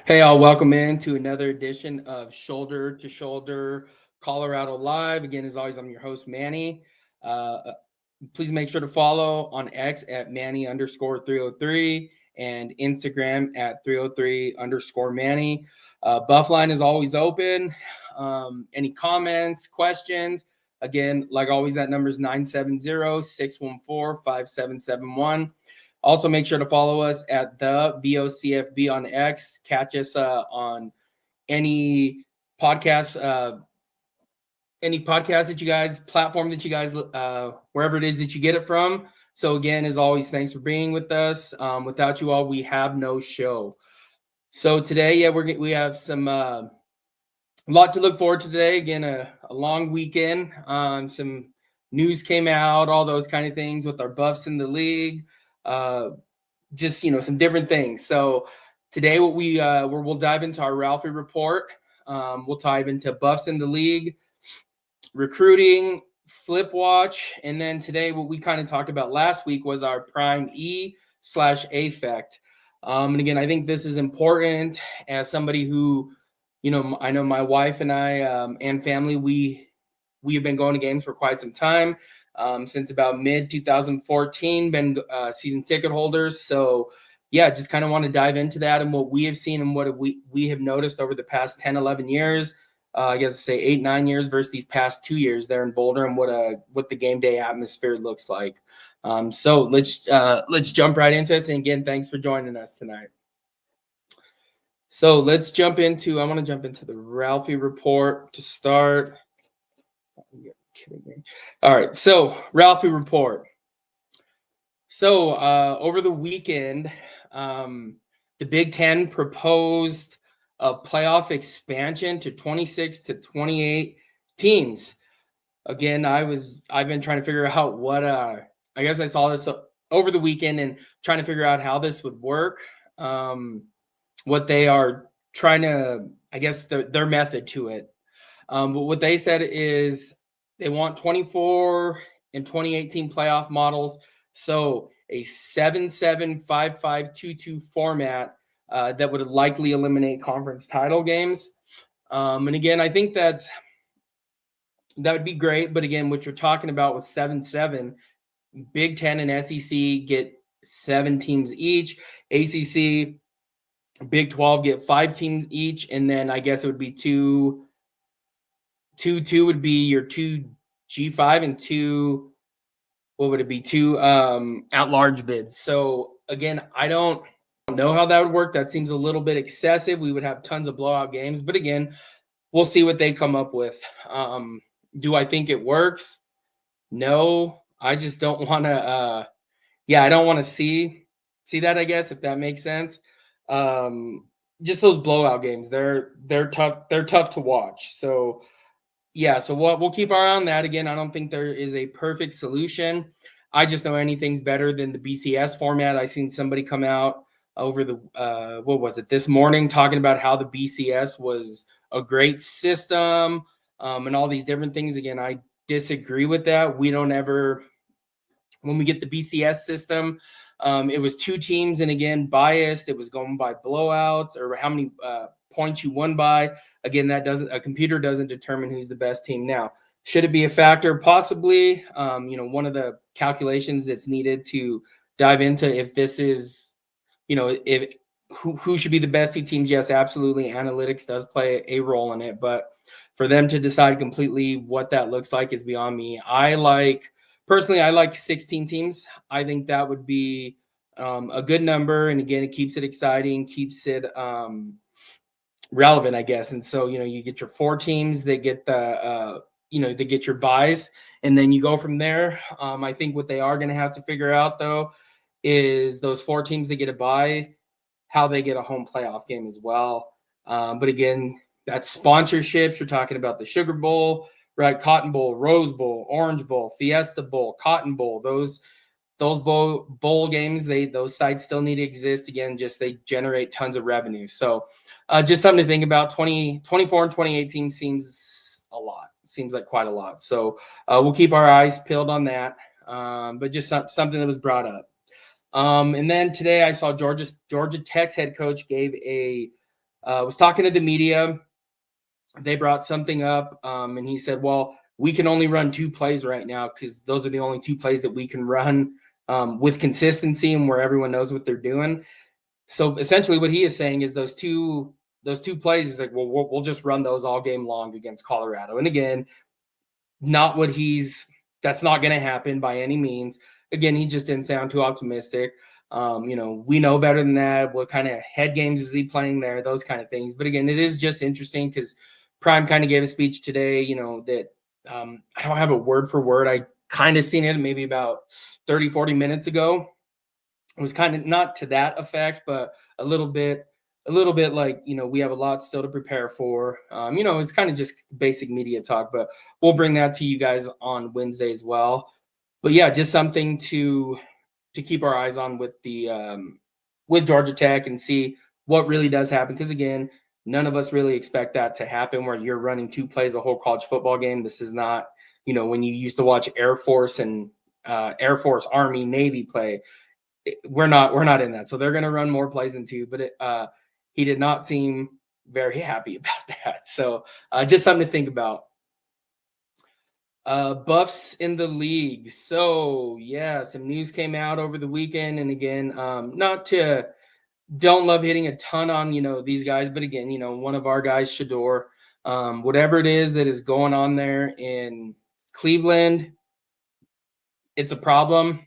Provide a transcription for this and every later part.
Hey, all, welcome in to another edition of Shoulder to Shoulder Colorado Live. Again, as always, I'm your host, Manny. Please make sure to follow on X at Manny_303 and Instagram at 303_Manny. Buffline is always open. Any comments, questions? Again, like always, that number is 970-614-5771. Also, make sure to follow us at the VOCFB on X. Catch us on any podcast, that you guys, platform that you guys, wherever it is that you get it from. So again, as always, thanks for being with us. Without you all, we have no show. So today, we have some a lot to look forward to today. Again, a long weekend. Some news came out, all those kind of things with our buffs in the league. Just some different things. So today, what we'll dive into our Ralphie report. We'll dive into buffs in the league, recruiting, flip watch, and then today what we kind of talked about last week was our Prime E/FFECT. And again, I think this is important as somebody who, I know my wife and I and family, we have been going to games for quite some time. Since about mid 2014, been season ticket holders. So yeah, just kind of want to dive into that and what we have seen and what we have noticed over the past 10, 11 years. I guess say 8, 9 years versus these past 2 years there in Boulder and what the game day atmosphere looks like. So let's jump right into this. And again, thanks for joining us tonight. So let's jump into, I want to jump into the Ralphie report to start. You're kidding me. All right, so Ralphie report. So over the weekend, the Big Ten proposed a playoff expansion to 26 to 28 teams. Again, I've been trying to figure out what I guess I saw this over the weekend and trying to figure out how this would work. What they are trying to, I guess their method to it. But what they said is they want 24 and 2018 playoff models. So a 7-7-5-5-2-2 format that would likely eliminate conference title games. And again, I think that would be great. But again, what you're talking about with 7-7, Big Ten and SEC get 7 teams each. ACC, Big 12 get 5 teams each. And then I guess it would be 2 would be your 2 G5 and 2, what would it be? 2 at-large bids. So again, I don't know how that would work. That seems a little bit excessive. We would have tons of blowout games. But again, we'll see what they come up with. Do I think it works? No. I just don't want to I don't want to see that, I guess, if that makes sense. Just those blowout games, they're tough to watch. So yeah, so we'll keep our eye on that. Again, I don't think there is a perfect solution. I just know anything's better than the BCS format. I seen somebody come out over the this morning talking about how the BCS was a great system and all these different things. Again, I disagree with that. We don't ever, when we get the BCS system, it was 2 teams, and again, biased. It was going by blowouts or how many points you won by. Again, a computer doesn't determine who's the best team. Now, should it be a factor? Possibly. One of the calculations that's needed to dive into if this is, if who should be the best 2 teams. Yes, absolutely. Analytics does play a role in it, but for them to decide completely what that looks like is beyond me. Personally, I like 16 teams. I think that would be a good number. And again, it keeps it exciting, keeps it relevant, I guess. And so, you get your 4 teams that get they get your buys, and then you go from there. I think what they are going to have to figure out, though, is those 4 teams that get a bye, how they get a home playoff game as well. But again, that's sponsorships. You're talking about the Sugar Bowl, right? Cotton Bowl, Rose Bowl, Orange Bowl, Fiesta Bowl, Cotton Bowl. Those bowl games, those sites still need to exist. Again, just they generate tons of revenue. So just something to think about. 24 and 2018 seems a lot. Seems like quite a lot. So we'll keep our eyes peeled on that. But just something that was brought up. And then today I saw Georgia Tech's head coach gave a was talking to the media. They brought something up, and he said, "Well, we can only run 2 plays right now because those are the only 2 plays that we can run with consistency and where everyone knows what they're doing." So essentially, what he is saying is those two plays is like, well, we'll just run those all game long against Colorado. And again, not what he's that's not going to happen by any means. Again, he just didn't sound too optimistic. We know better than that. What kind of head games is he playing there? Those kind of things. But again, it is just interesting because Prime kind of gave a speech today, that I don't have a word for word. I kind of seen it maybe about 30, 40 minutes ago. It was kind of not to that effect, but a little bit like, we have a lot still to prepare for. It's kind of just basic media talk, but we'll bring that to you guys on Wednesday as well. But yeah, just something to keep our eyes on with Georgia Tech and see what really does happen. Because again, none of us really expect that to happen where you're running 2 plays a whole college football game. This is not, when you used to watch Air Force and Air Force, Army, Navy play. We're not in that. So they're going to run more plays than 2. But he did not seem very happy about that. So just something to think about. Buffs in the league. So yeah, some news came out over the weekend, and again, not to don't love hitting a ton on these guys, but again, one of our guys, Shador, whatever it is that is going on there in Cleveland, it's a problem.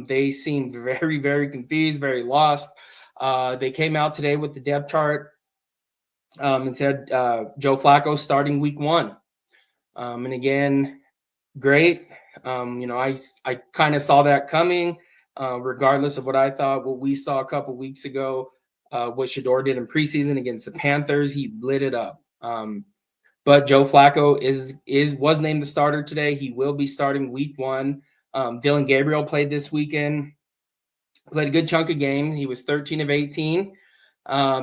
They seemed very, very confused, very lost. They came out today with the depth chart and said Joe Flacco starting week 1. And again, great. I kind of saw that coming, regardless of what I thought. What we saw a couple weeks ago, what Shador did in preseason against the Panthers, he lit it up. But Joe Flacco was named the starter today. He will be starting week 1. Dylan Gabriel played this weekend, played a good chunk of game. He was 13 of 18,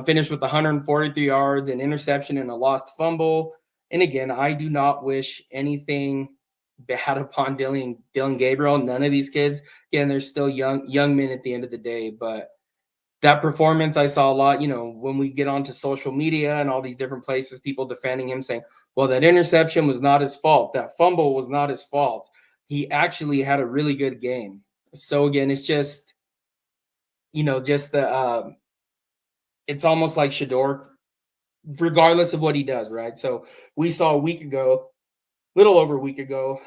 finished with 143 yards, an interception, and a lost fumble. And again, I do not wish anything bad upon Dylan Gabriel. None of these kids. Again, they're still young men at the end of the day. But that performance, I saw a lot, when we get onto social media and all these different places, people defending him saying, well, that interception was not his fault. That fumble was not his fault. He actually had a really good game. So again, it's just, just it's almost like Shador, regardless of what he does, right? So we saw little over a week ago,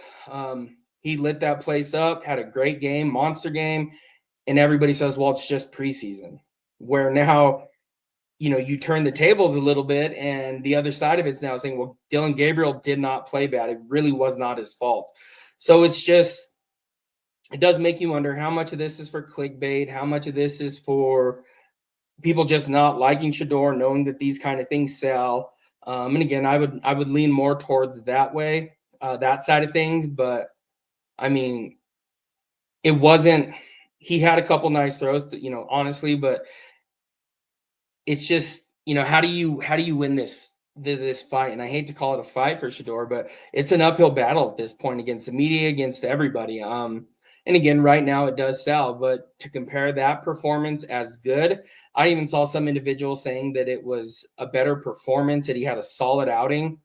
he lit that place up, had a great game, monster game, and everybody says, well, it's just preseason. Where now, you turn the tables a little bit, and the other side of it's now saying, well, Dylan Gabriel did not play bad. It really was not his fault. So it does make you wonder how much of this is for clickbait, how much of this is for people just not liking Shador, knowing that these kind of things sell. And again, I would lean more towards that way, that side of things. But I mean, it wasn't. He had a couple nice throws, honestly, but it's just, how do you win this fight? And I hate to call it a fight for Shador, but it's an uphill battle at this point against the media, against everybody. And again, right now it does sell, but to compare that performance as good, I even saw some individuals saying that it was a better performance, that he had a solid outing.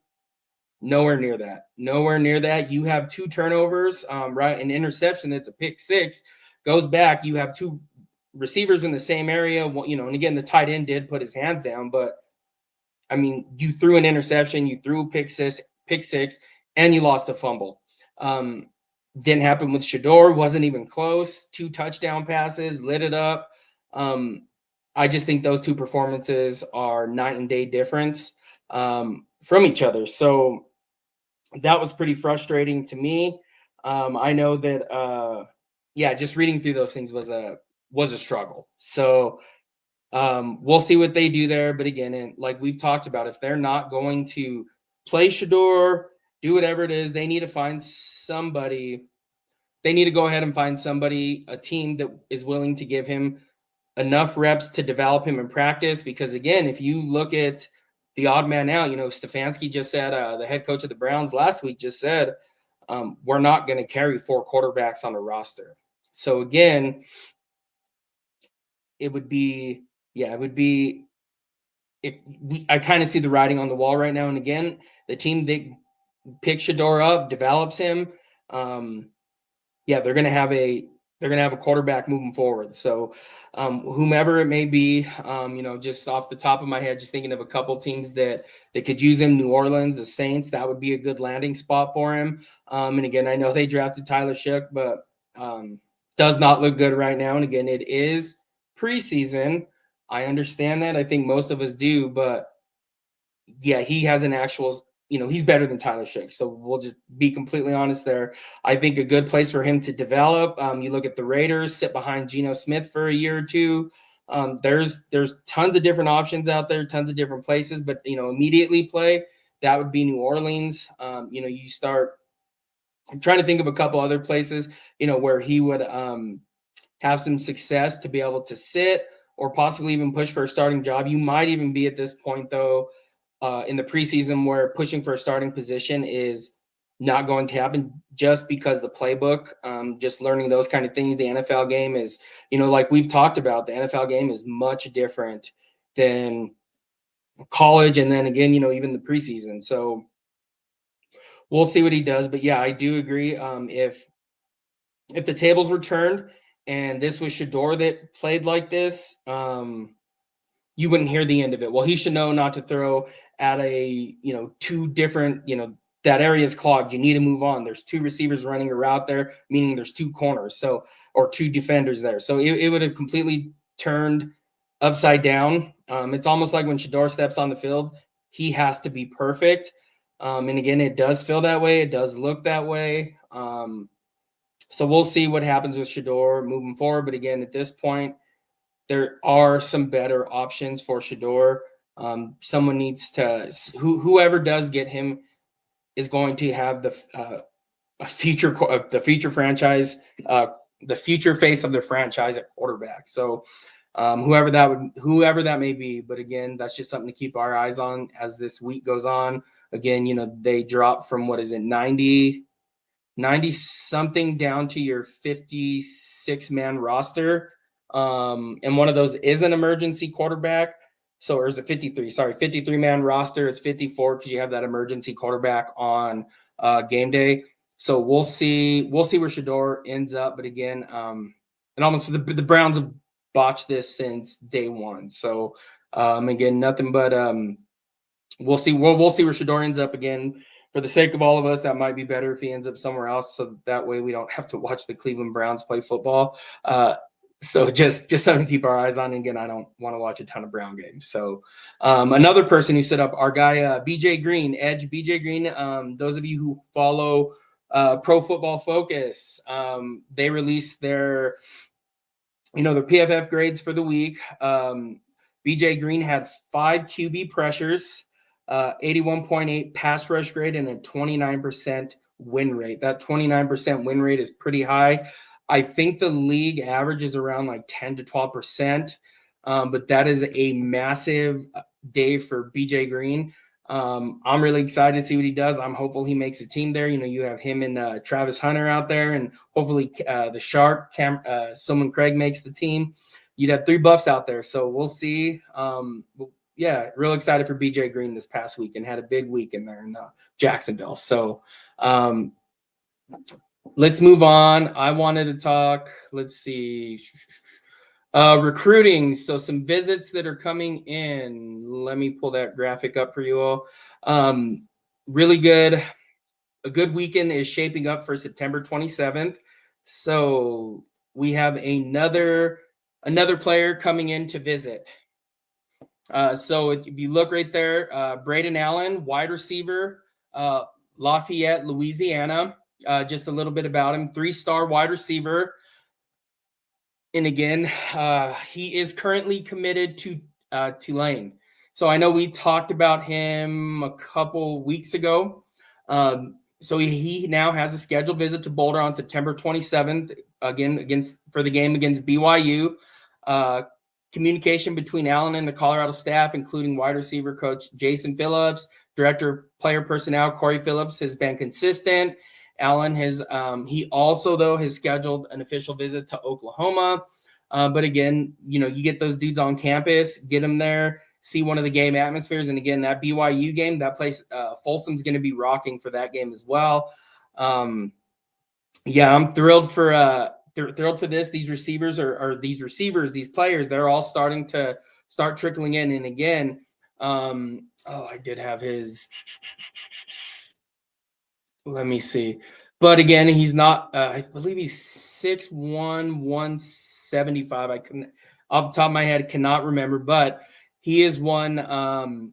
Nowhere near that. Nowhere near that. You have 2 turnovers, right? An interception that's a pick 6 goes back. You have 2 receivers in the same area, and again, the tight end did put his hands down, but I mean, you threw an interception, you threw pick six, and you lost a fumble. Didn't happen with Shador, wasn't even close. 2 touchdown passes, lit it up. I just think those 2 performances are night and day difference from each other. So that was pretty frustrating to me. I know that, just reading through those things was a struggle. So we'll see what they do there. But again, and like we've talked about, if they're not going to play Shador, do whatever it is, they need to find somebody. They need to go ahead and find somebody, a team that is willing to give him enough reps to develop him in practice. Because again, if you look at the odd man out, Stefanski just said, the head coach of the Browns last week just said, we're not going to carry 4 quarterbacks on the roster. So again, it would be I kind of see the writing on the wall right now. And again, the team that picks Shador up, develops him, yeah, they're gonna have a quarterback moving forward. So whomever it may be, just off the top of my head, just thinking of a couple teams that could use him. New Orleans, the Saints, that would be a good landing spot for him. And again, I know they drafted Tyler Shook, but does not look good right now. And again, it is preseason. I understand that. I think most of us do, but yeah, he has an actual, he's better than Tyler Shook. So we'll just be completely honest there. I think a good place for him to develop. You look at the Raiders, sit behind Geno Smith for a year or two. There's tons of different options out there, tons of different places, but immediately play, that would be New Orleans. You start, I'm trying to think of a couple other places, where he would have some success to be able to sit or possibly even push for a starting job. You might even be at this point though, in the preseason where pushing for a starting position is not going to happen just because the playbook, just learning those kind of things. The NFL game is, like we've talked about, the NFL game is much different than college. And then again, even the preseason. So we'll see what he does. But yeah, I do agree. If the tables were turned and this was Shador that played like this, you wouldn't hear the end of it. Well, he should know not to throw at a, two different, that area is clogged. You need to move on. There's two receivers running a route there, meaning there's two corners. So, or two defenders there. So it would have completely turned upside down. It's almost like when Shador steps on the field, he has to be perfect. And again, it does feel that way. It does look that way. So we'll see what happens with Shador moving forward. But again, at this point, there are some better options for Shador. Someone needs to, whoever does get him is going to have the future franchise, the future face of the franchise at quarterback. So whoever that may be. But again, that's just something to keep our eyes on as this week goes on. Again, they drop from, what is it, 90 something down to your 56-man roster. And one of those is an emergency quarterback. So, or is it 53-man roster. It's 54 because you have that emergency quarterback on game day. So we'll see where Shador ends up. But again, and almost the Browns have botched this since day one. So again, nothing but we'll see where Shador ends up. Again, for the sake of all of us, that might be better if he ends up somewhere else. So that way we don't have to watch the Cleveland Browns play football. So just something to keep our eyes on. And again, I don't want to watch a ton of Brown games. So another person who set up, our guy BJ Green, Edge BJ Green. Those of you who follow Pro Football Focus, they released their PFF grades for the week. BJ Green had 5 QB pressures, 81.8 pass rush grade, and a 29% win rate. That 29% win rate is pretty high. I think the league average is around like 10 to 12%, but that is a massive day for BJ Green. I'm really excited to see what he does. I'm hopeful he makes a team there. You have him and Travis Hunter out there, and hopefully the Shark, Simon Craig makes the team. You'd have 3 buffs out there, so we'll see. Yeah, real excited for BJ Green this past week and had a big week in there in Jacksonville. So let's move on. I wanted to talk, let's see, recruiting. So some visits that are coming in. Let me pull that graphic up for you all. Really good. A good weekend is shaping up for September 27th. So we have another player coming in to visit. So if you look right there, Braden Allen, wide receiver, Lafayette, Louisiana. Just a little bit about him. 3-star wide receiver. And again, he is currently committed to Tulane. So I know we talked about him a couple weeks ago. So he now has a scheduled visit to Boulder on September 27th, again for the game against BYU. Communication between Allen and the Colorado staff, including wide receiver coach Jason Phillips, director of player personnel Corey Phillips, has been consistent. Allen has he also though has scheduled an official visit to Oklahoma. But again, you get those dudes on campus, get them there. see one of the game atmospheres. And again, that BYU game, that place, Folsom's going to be rocking for that game as well. Yeah, I'm thrilled for this. These receivers these players, they're all starting to trickling in. And again, I did have his. Let me see. But again, he's not. I believe he's 6'1", 175. I couldn't, off the top of my head, cannot remember. But he is one.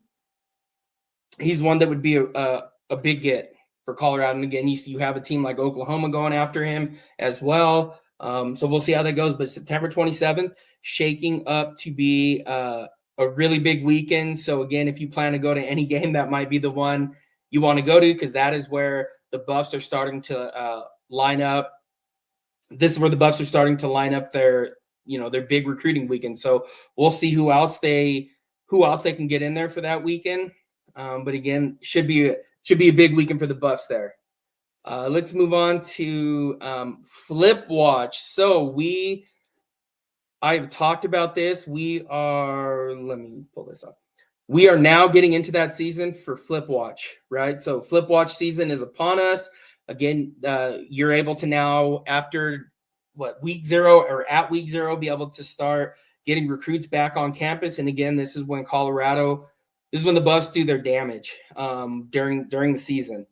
He's one that would be a big get for Colorado. And again, you have a team like Oklahoma going after him as well. So we'll see how that goes. But September 27th, shaking up to be a really big weekend. So again, if you plan to go to any game, that might be the one you want to go to, because that is where the Buffs are starting to line up. This is where the Buffs are starting to line up their big recruiting weekend. So we'll see who else they can get in there for that weekend. But again, should be a big weekend for the Buffs there. Let's move on to Flip Watch. So I've talked about this. Let me pull this up. We are now getting into that season for Flip Watch, right? So Flip Watch season is upon us. Again, you're able to now, after week 0 or at week 0, be able to start getting recruits back on campus. And again, this is when the Buffs do their damage during the season.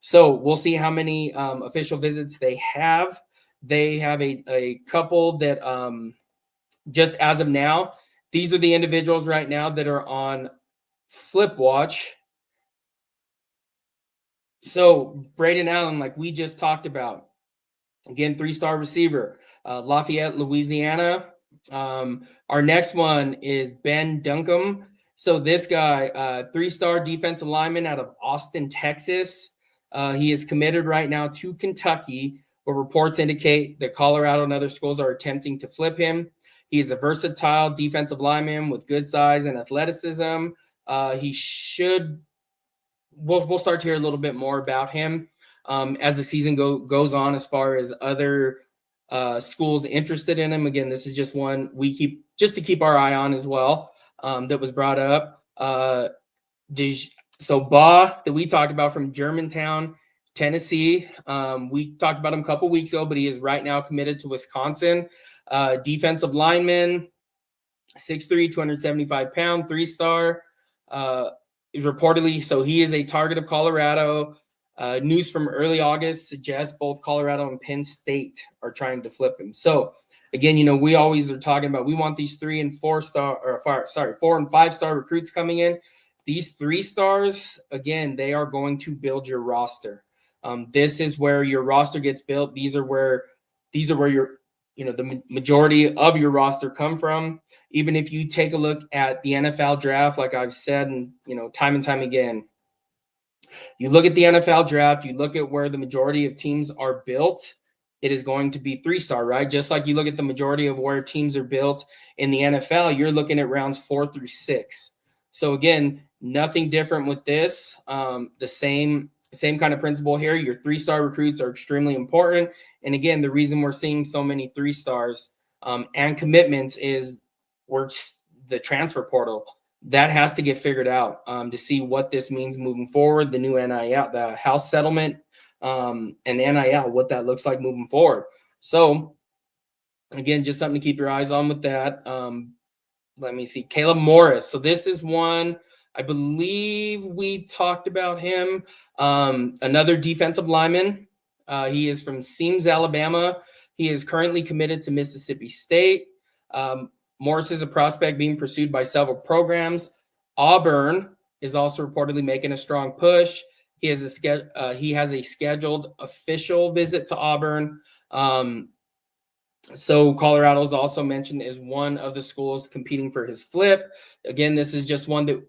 So we'll see how many official visits they have. They have a couple that just as of now, these are the individuals right now that are on Flip Watch. So Braden Allen, like we just talked about, again, 3-star receiver, Lafayette, Louisiana. Our next one is Ben Duncombe. So this guy, 3-star defensive lineman out of Austin, Texas. He is committed right now to Kentucky, but reports indicate that Colorado and other schools are attempting to flip him. He is a versatile defensive lineman with good size and athleticism. We'll start to hear a little bit more about him as the season goes on, as far as other schools interested in him. Again, this is just one we keep our eye on as well. That was brought up. So Ba, that we talked about, from Germantown, Tennessee. We talked about him a couple weeks ago, but he is right now committed to Wisconsin. Defensive lineman, 6'3", 275 pound, 3-star. Reportedly, so he is a target of Colorado. News from early August suggests both Colorado and Penn State are trying to flip him. So again, we always are talking about, we want these 4 and 5-star recruits coming in. These 3 stars, again, they are going to build your roster. This is where your roster gets built. These are where your the majority of your roster come from. Even if you take a look at the NFL draft, like I've said, and time and time again, you look at the NFL draft, you look at where the majority of teams are built, it is going to be 3-star, right? Just like you look at the majority of where teams are built in the NFL, you're looking at rounds 4 through 6. So again, nothing different with this. The same kind of principle here. Your 3-star recruits are extremely important. And again, the reason we're seeing so many 3-stars and commitments is the transfer portal. That has to get figured out to see what this means moving forward. The new NIL, the house settlement, and NIL, what that looks like moving forward. So again, just something to keep your eyes on with that. Let me see. Caleb Morris. So this is one, I believe we talked about him. Another defensive lineman. He is from Seams, Alabama. He is currently committed to Mississippi State. Morris is a prospect being pursued by several programs. Auburn is also reportedly making a strong push. He has a scheduled official visit to Auburn. So Colorado is also mentioned as one of the schools competing for his flip. Again, this is just one that,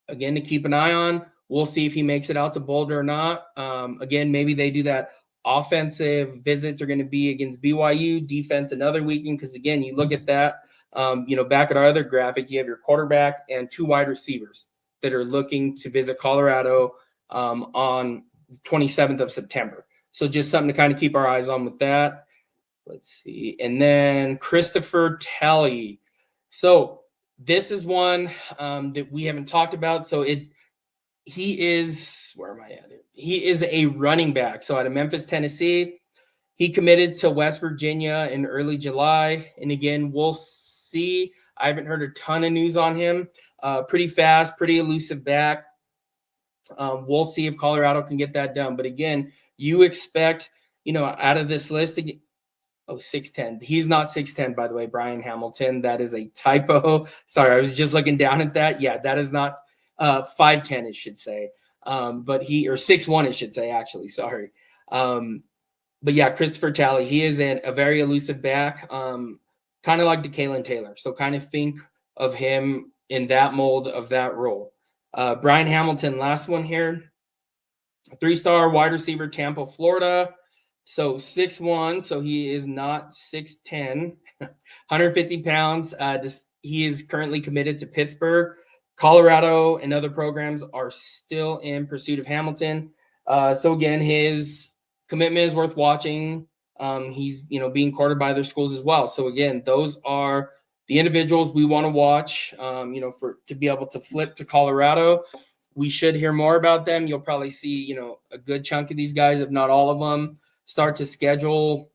again, to keep an eye on. We'll see if he makes it out to Boulder or not. Again, maybe they do that. Offensive visits are going to be against BYU, defense another weekend, because again, you look at that. Back at our other graphic, you have your quarterback and 2 wide receivers that are looking to visit Colorado on 27th of September. So just something to kind of keep our eyes on with that. Let's see. And then Christopher Talley. So This is one that we haven't talked about. So he is, where am I at? He is a running back. So out of Memphis, Tennessee, he committed to West Virginia in early July. And again, we'll see. I haven't heard a ton of news on him. Pretty fast, pretty elusive back. We'll see if Colorado can get that done. But again, you expect, out of this list, 6'10". He's not 6'10", by the way, Brian Hamilton. That is a typo. Sorry, I was just looking down at that. Yeah, that is not 5'10", it should say. But or 6'1", it should say, actually. Sorry. But yeah, Christopher Talley, he is a very elusive back, kind of like DeKalen Taylor. So kind of think of him in that mold of that role. Brian Hamilton, last one here. 3-star wide receiver, Tampa, Florida. So 6'1", so he is not 6'10", 150 pounds. He is currently committed to Pittsburgh. Colorado and other programs are still in pursuit of Hamilton. So again, his commitment is worth watching. He's being courted by other schools as well. So again, those are the individuals we want to watch. To be able to flip to Colorado. We should hear more about them. You'll probably see, a good chunk of these guys, if not all of them, start to schedule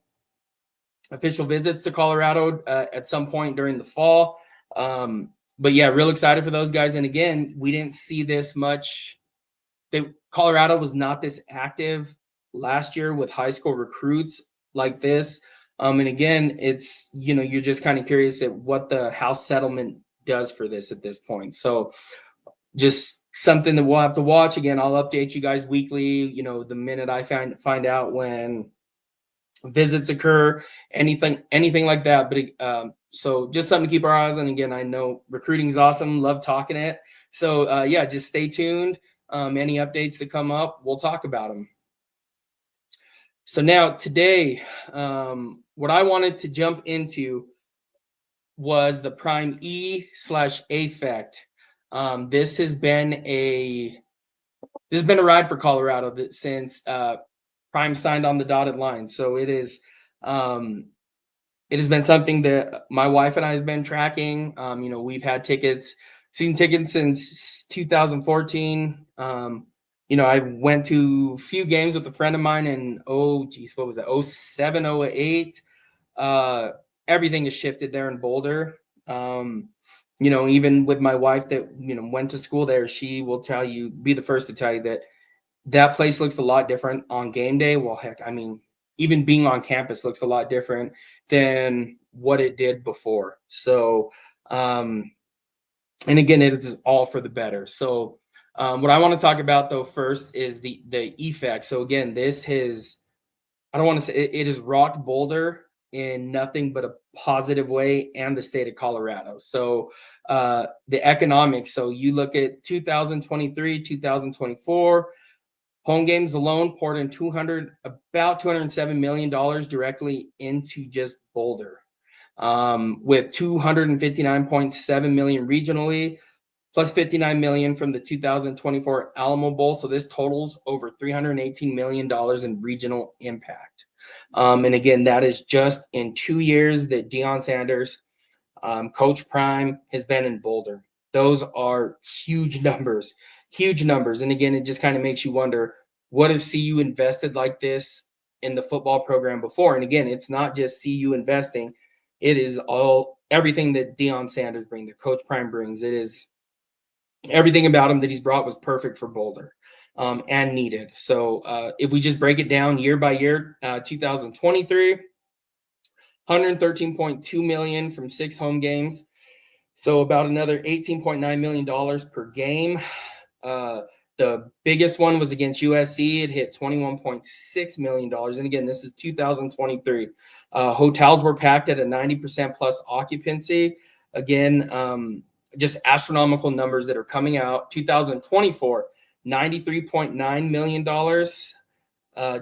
official visits to Colorado at some point during the fall. But yeah, real excited for those guys. And again, we didn't see this much. Colorado was not this active last year with high school recruits like this. And again, it's, you're just kind of curious at what the House settlement does for this at this point. So just something that we'll have to watch. Again, I'll update you guys weekly, the minute I find out when visits occur, anything like that. But so just something to keep our eyes on. Again, I know recruiting is awesome. Love talking it. So yeah, just stay tuned. Any updates that come up, we'll talk about them. So now today, what I wanted to jump into was the Prime E/FFECT. This has been a ride for Colorado since Prime signed on the dotted line. So it has been something that my wife and I have been tracking. We've had season tickets since 2014. I went to a few games with a friend of mine in what was it? 07, 08. Everything has shifted there in Boulder. Even with my wife that, went to school there, she will be the first to tell you that place looks a lot different on game day. Well, heck, I mean, even being on campus looks a lot different than what it did before. So, and again, it is all for the better. So, what I want to talk about though first is the effect. So again, I don't want to say it has rocked Boulder in nothing but a positive way, and the state of Colorado. So the economics. So you look at 2023, 2024. Home games alone poured in about $207 million directly into just Boulder, with $259.7 million regionally, plus $59 million from the 2024 Alamo Bowl. So this totals over $318 million in regional impact. And again, that is just in 2 years that Deion Sanders, Coach Prime, has been in Boulder. Those are huge numbers. And again, it just kind of makes you wonder, what if CU invested like this in the football program before? And again, it's not just CU investing. It is everything that Deion Sanders brings, that Coach Prime brings. It is everything about him that he's brought was perfect for Boulder and needed. So if we just break it down year by year, 2023, $113.2 million from 6 home games. So about another $18.9 million per game. The biggest one was against USC. It hit $21.6 million. And again, this is 2023. Hotels were packed at a 90% plus occupancy. Again, just astronomical numbers that are coming out. 2024, $93.9 million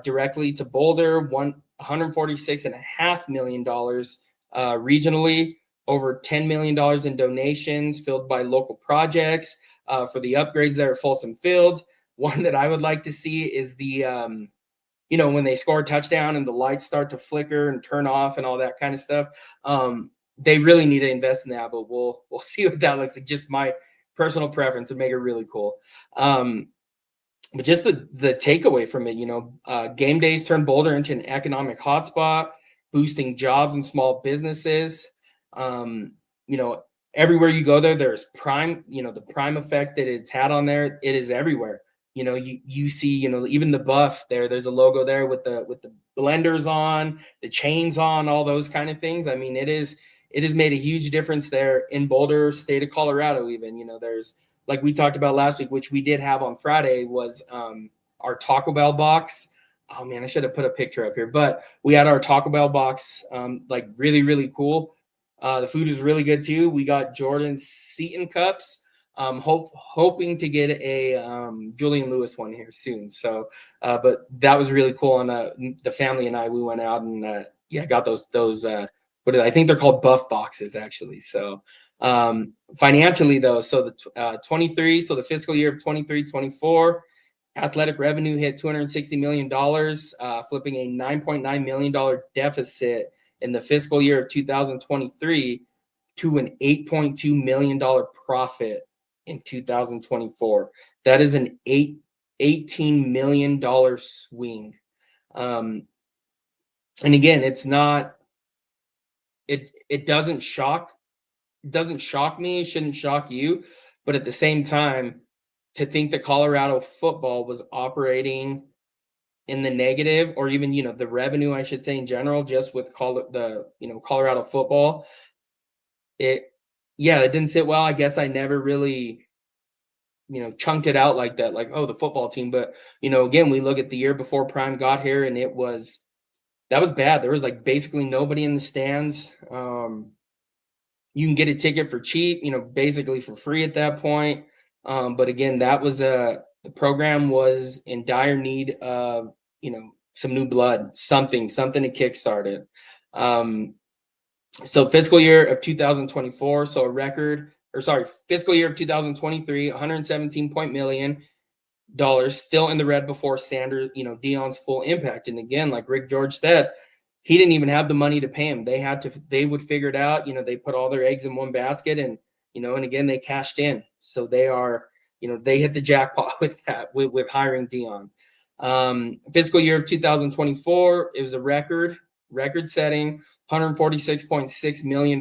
directly to Boulder, $146.5 million regionally, over $10 million in donations filled by local projects for the upgrades there at Folsom Field. One that I would like to see is when they score a touchdown and the lights start to flicker and turn off and all that kind of stuff. they really need to invest in that, but we'll see what that looks like. Just my personal preference would make it really cool. But just the takeaway from it, game days turn Boulder into an economic hotspot, boosting jobs and small businesses. Um, you know, everywhere you go there, there's prime, the prime effect that it's had on there. It is everywhere. You see, even the buff there. There's a logo there with the blenders on, the chains on, all those kind of things. I mean, it has made a huge difference there in Boulder, state of Colorado. Even there's, like we talked about last week, which we did have on Friday, was our Taco Bell box. Oh man, I should have put a picture up here, but we had our Taco Bell box, like really, really cool. The food is really good too. We got Jordan's Seton cups. Hoping to get a Julian Lewis one here soon. So, but that was really cool. And the family and I, we went out and got those. I think they're called buff boxes actually. So, financially though, so the 23, so the fiscal year of 23-24, athletic revenue hit $260 million, flipping a $9.9 million deficit in the fiscal year of 2023 to an $8.2 million profit in 2024. That is an $18 million swing. And again, it's not, it doesn't shock me, it shouldn't shock you, but at the same time, to think that Colorado football was operating in the negative, or even the revenue, I should say, in general, just with Colorado football, it didn't sit well. I guess I never really chunked it out like that, like, oh, the football team. But again, we look at the year before Prime got here, and that was bad. There was like basically nobody in the stands. You can get a ticket for cheap, basically for free at that point. But again, that was the program was in dire need of, some new blood, something to kickstart it. So fiscal year of 2024, so fiscal year of 2023, $117 million, still in the red before Sanders, Deion's full impact. And again, like Rick George said, he didn't even have the money to pay him. They would figure it out. They put all their eggs in one basket, and and again, they cashed in. So they are, they hit the jackpot with that, with hiring Deion. Fiscal year of 2024, it was a record setting, $146.6 million.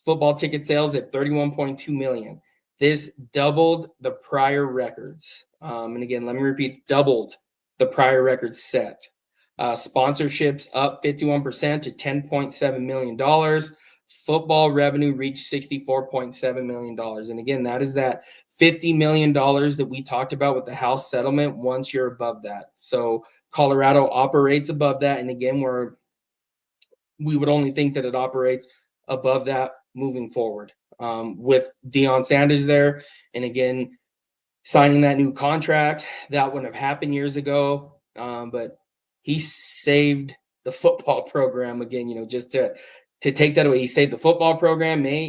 Football ticket sales at 31.2 million. This doubled the prior records. And again, let me repeat, doubled the prior records set. Sponsorships up 51% to $10.7 million. Football revenue reached $64.7 million. And again, that is that $50 million that we talked about with the House settlement once you're above that. So Colorado operates above that. And again, we would only think that it operates above that moving forward, with Deion Sanders there. And again, signing that new contract, that wouldn't have happened years ago. But he saved the football program again, just to take that away. He saved the football program, may,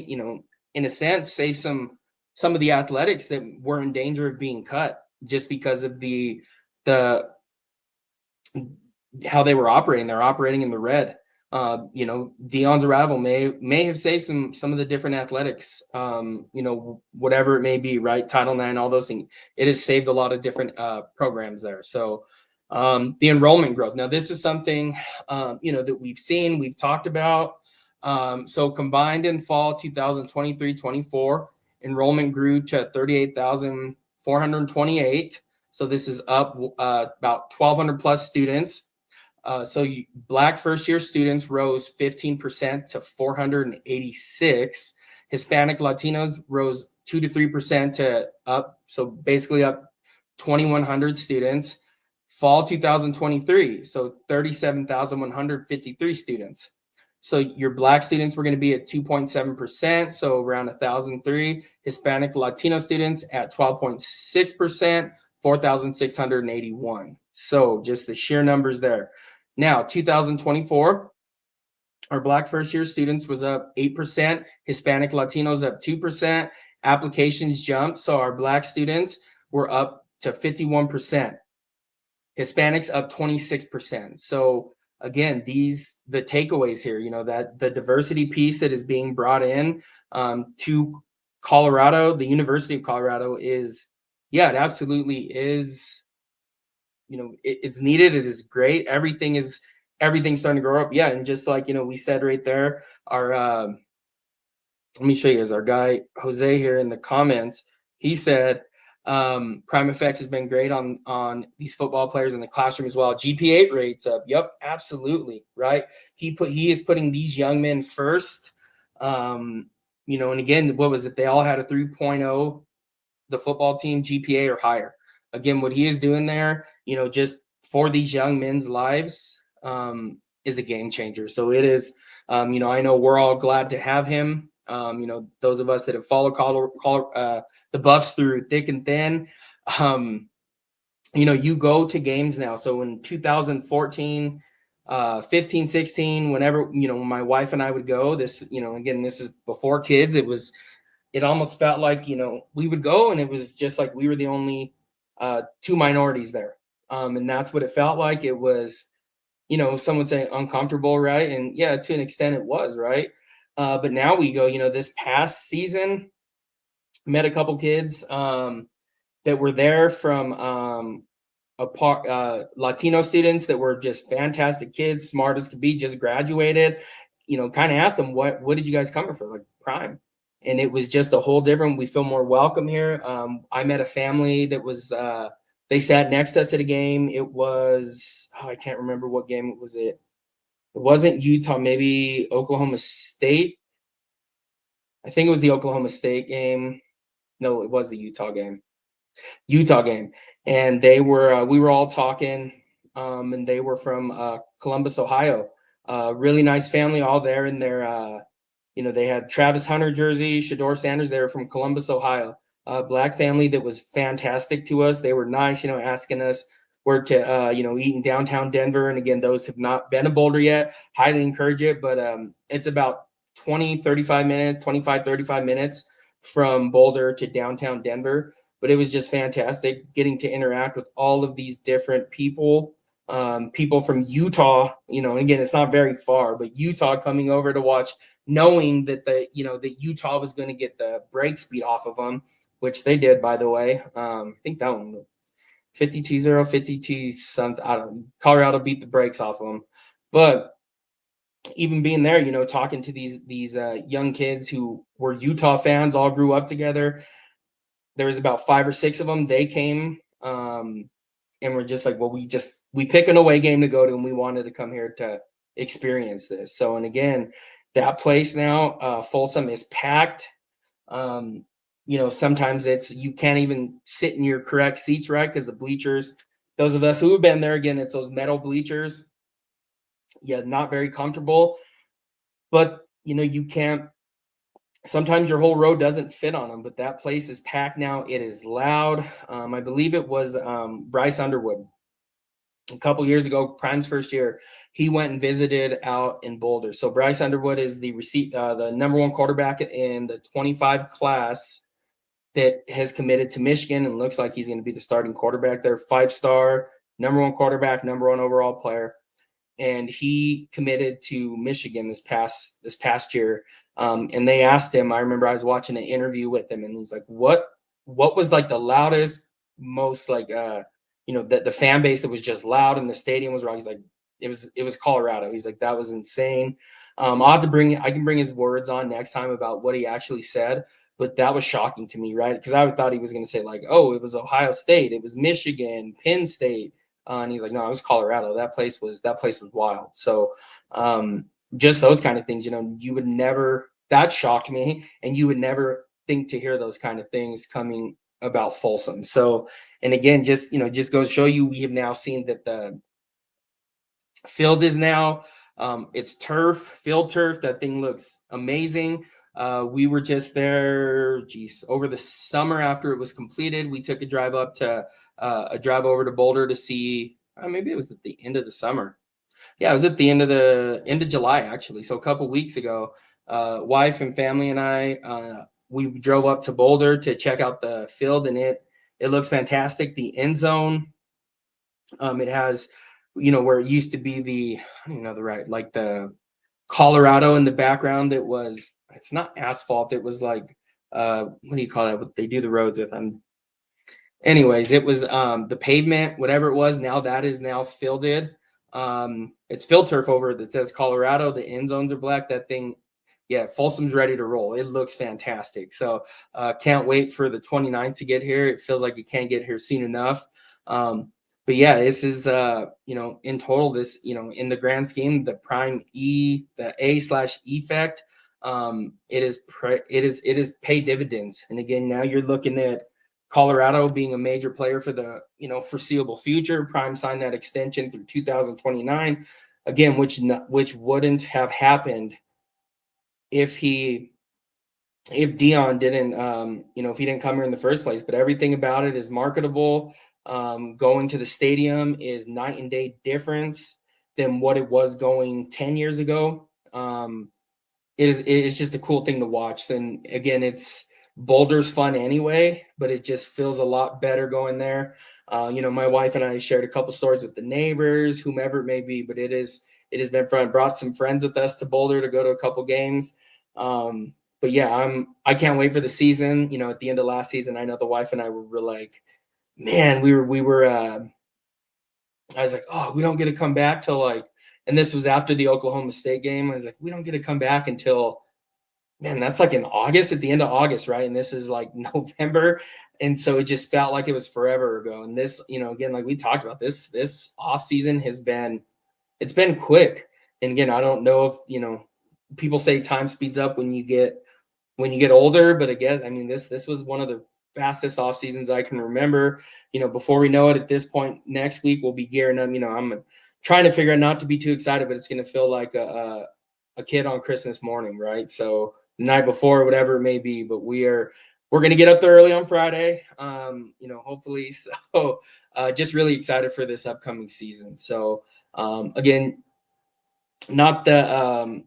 in a sense, save some of the athletics that were in danger of being cut just because of the how they were operating. They're operating in the red. Deion's arrival may have saved some of the different athletics, whatever it may be, right? Title IX, all those things. It has saved a lot of different programs there. So the enrollment growth. Now, this is something, that we've talked about. So combined in fall 2023-24, enrollment grew to 38,428. So this is up about 1,200 plus students. Black first-year students rose 15% to 486. Hispanic Latinos rose 2 to 3% to up, so basically up 2,100 students. Fall 2023, so 37,153 students. So your Black students were going to be at 2.7%, so around 1,003. Hispanic Latino students at 12.6%, 4,681. So just the sheer numbers there. Now, 2024, our Black first-year students was up 8%, Hispanic Latinos up 2%, applications jumped, so our Black students were up to 51%, Hispanics up 26%. So again, the takeaways here, that the diversity piece that is being brought in to Colorado, the University of Colorado is, yeah, it absolutely is. It's needed. It is great. Everything's starting to grow up. Yeah, and just like we said right there, our let me show you, as our guy Jose here in the comments, he said Prime Effect has been great on these football players in the classroom as well. GPA rates up. Yep, absolutely. Right. He is putting these young men first. And again, what was it? They all had a 3.0, the football team GPA or higher. Again, what he is doing there, just for these young men's lives, is a game changer. So it is, I know we're all glad to have him. Those of us that have followed the Buffs through thick and thin, you go to games now. So in 2014, 15, 16, whenever, my wife and I would go, this, again, this is before kids. It almost felt like, we would go and it was just like we were the only two minorities there. And that's what it felt like. It was, some would say uncomfortable, right? And yeah, to an extent it was, right? But now we go, this past season, met a couple kids that were there from Latino students that were just fantastic kids, smart as could be, just graduated. Kind of asked them, what did you guys come for? Like Prime. And it was just a whole different. We feel more welcome here. I met a family that was they sat next to us at a game. It was I can't remember what game it was. It wasn't Utah, maybe Oklahoma State. I think it was the Oklahoma State game. No, it was the Utah game. And they were we were all talking, and they were from Columbus, Ohio. Really nice family, all there in their they had Travis Hunter jersey, Shador Sanders. They were from Columbus, Ohio. Black family that was fantastic to us. They were nice, asking us where to eat in downtown Denver. And again, those have not been to Boulder yet, highly encourage it. But it's about 35 minutes from Boulder to downtown Denver. But it was just fantastic getting to interact with all of these different people, people from Utah, and again, it's not very far, but Utah coming over to watch, knowing that that Utah was going to get the break speed off of them, which they did, by the way. I think that one 52-0, 52 something. I don't know. Colorado beat the brakes off of them. But even being there, talking to these young kids who were Utah fans, all grew up together. There was about 5 or 6 of them. They came, and we're just like, well, we pick an away game to go to, and we wanted to come here to experience this. So, and again, that place now, Folsom, is packed. Sometimes you can't even sit in your correct seats, right? Because the bleachers, those of us who have been there, again, it's those metal bleachers. Yeah, not very comfortable. But, you can't, sometimes your whole row doesn't fit on them, but that place is packed now. It is loud. I believe it was Bryce Underwood. A couple years ago, Prime's first year, he went and visited out in Boulder. So Bryce Underwood is the number 1 quarterback in the 25 class that has committed to Michigan, and looks like he's going to be the starting quarterback there. 5-star, number 1 quarterback, number 1 overall player. And he committed to Michigan this past year. And they asked him, I remember I was watching an interview with him, and he's like, what was like the loudest, most like, the fan base that was just loud and the stadium was wrong. He's like, it was Colorado. He's like, that was insane. I can bring his words on next time about what he actually said, but that was shocking to me, right? Because I thought he was going to say like, oh, it was Ohio State, it was Michigan, Penn State. And he's like, no, it was Colorado. That place was wild. So just those kind of things, you would never, that shocked me. And you would never think to hear those kind of things coming about Folsom. So, and again, just goes to show you, we have now seen that the field is now, it's field turf. That thing looks amazing. We were just there, over the summer after it was completed. We took a drive over to Boulder to see, maybe it was at the end of the summer. Yeah, it was at the end of July, actually. So a couple weeks ago, wife and family and I, we drove up to Boulder to check out the field, and it looks fantastic. The end zone, it has where it used to be I don't even know the right, like the Colorado in the background. It's not asphalt. It was like, what do you call that? What they do the roads with? Anyways, it was the pavement, whatever it was. Now that is now fielded. It's field turf over that says Colorado. The end zones are black. That thing, yeah, Folsom's ready to roll. It looks fantastic. So can't wait for the 29th to get here. It feels like it can't get here soon enough. But yeah, this is in total, this, in the grand scheme, the prime the A/FFECT, it is pay dividends. And again, now you're looking at Colorado being a major player for the foreseeable future. Prime signed that extension through 2029, again, which wouldn't have happened if Dion didn't if he didn't come here in the first place. But everything about it is marketable. Going to the stadium is night and day difference than what it was going 10 years ago. It's just a cool thing to watch. And again, Boulder's fun anyway, but it just feels a lot better going there. My wife and I shared a couple stories with the neighbors, whomever it may be, but it has been fun. Brought some friends with us to Boulder to go to a couple games. But yeah, I can't wait for the season. At the end of last season, I know the wife and I were like, man, we were I was like, oh, we don't get to come back till and this was after the Oklahoma State game. I was like, we don't get to come back until, man, that's like in August, at the end of August, right? And this is like November. And so it just felt like it was forever ago. And this, again, like we talked about, this off season it's been quick. And again, I don't know if, people say time speeds up when you get older, but again, I mean, this was one of the fastest off seasons I can remember. Before we know it, at this point next week, we'll be gearing up. I'm trying to figure out not to be too excited, but it's going to feel like a kid on Christmas morning, right? So the night before, whatever it may be, but we're going to get up there early on Friday, hopefully. So just really excited for this upcoming season. So again, not the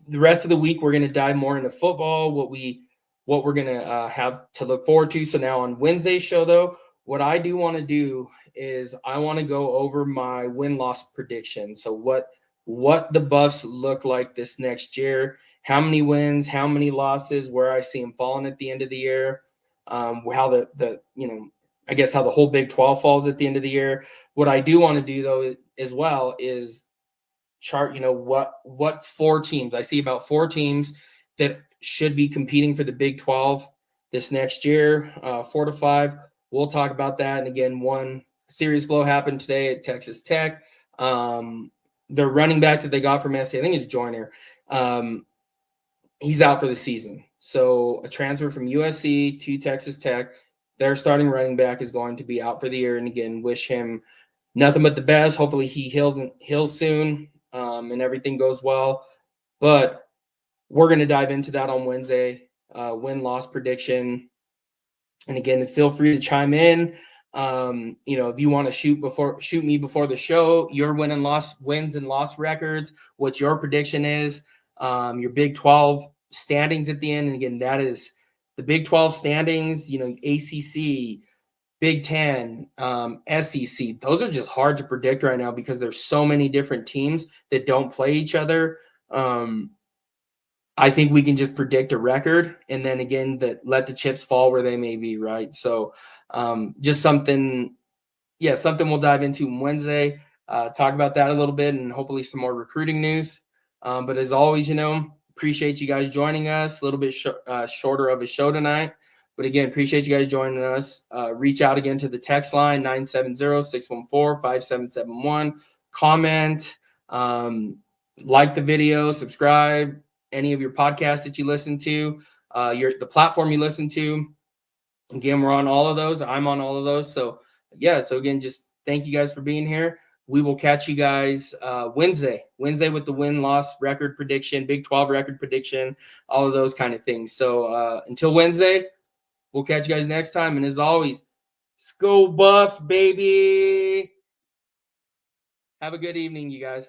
the rest of the week, we're going to dive more into football, what we're going to have to look forward to. So now on Wednesday's show, though, what I do want to do is I want to go over my win-loss prediction. So what the Buffs look like this next year, how many wins, how many losses, where I see them falling at the end of the year, how I guess how the whole Big 12 falls at the end of the year. What I do want to do, though, as well, is chart, what 4 teams. I see about 4 teams that should be competing for the Big 12 this next year, 4 to 5. We'll talk about that. And again, one serious blow happened today at Texas Tech. The running back that they got from SC, I think it's Joyner. He's out for the season. So a transfer from USC to Texas Tech, their starting running back is going to be out for the year. And again, wish him nothing but the best. Hopefully he heals soon, and everything goes well. But we're going to dive into that on Wednesday, win-loss prediction. And again, feel free to chime in. If you want to shoot me before the show, your wins and loss records, what your prediction is, your Big 12 standings at the end. And again, that is the Big 12 standings, ACC, Big 10, SEC. Those are just hard to predict right now because there's so many different teams that don't play each other. I think we can just predict a record, and then again, let the chips fall where they may be, right? So just something we'll dive into on Wednesday, talk about that a little bit, and hopefully some more recruiting news. But as always, appreciate you guys joining us. A little bit shorter of a show tonight. But again, appreciate you guys joining us. Reach out again to the text line, 970-614-5771. Comment, like the video, subscribe, any of your podcasts that you listen to, the platform you listen to. Again, we're on all of those. I'm on all of those. So, so again, just thank you guys for being here. We will catch you guys Wednesday with the win-loss record prediction, Big 12 record prediction, all of those kind of things. So until Wednesday, we'll catch you guys next time. And as always, Go Buffs, baby. Have a good evening, you guys.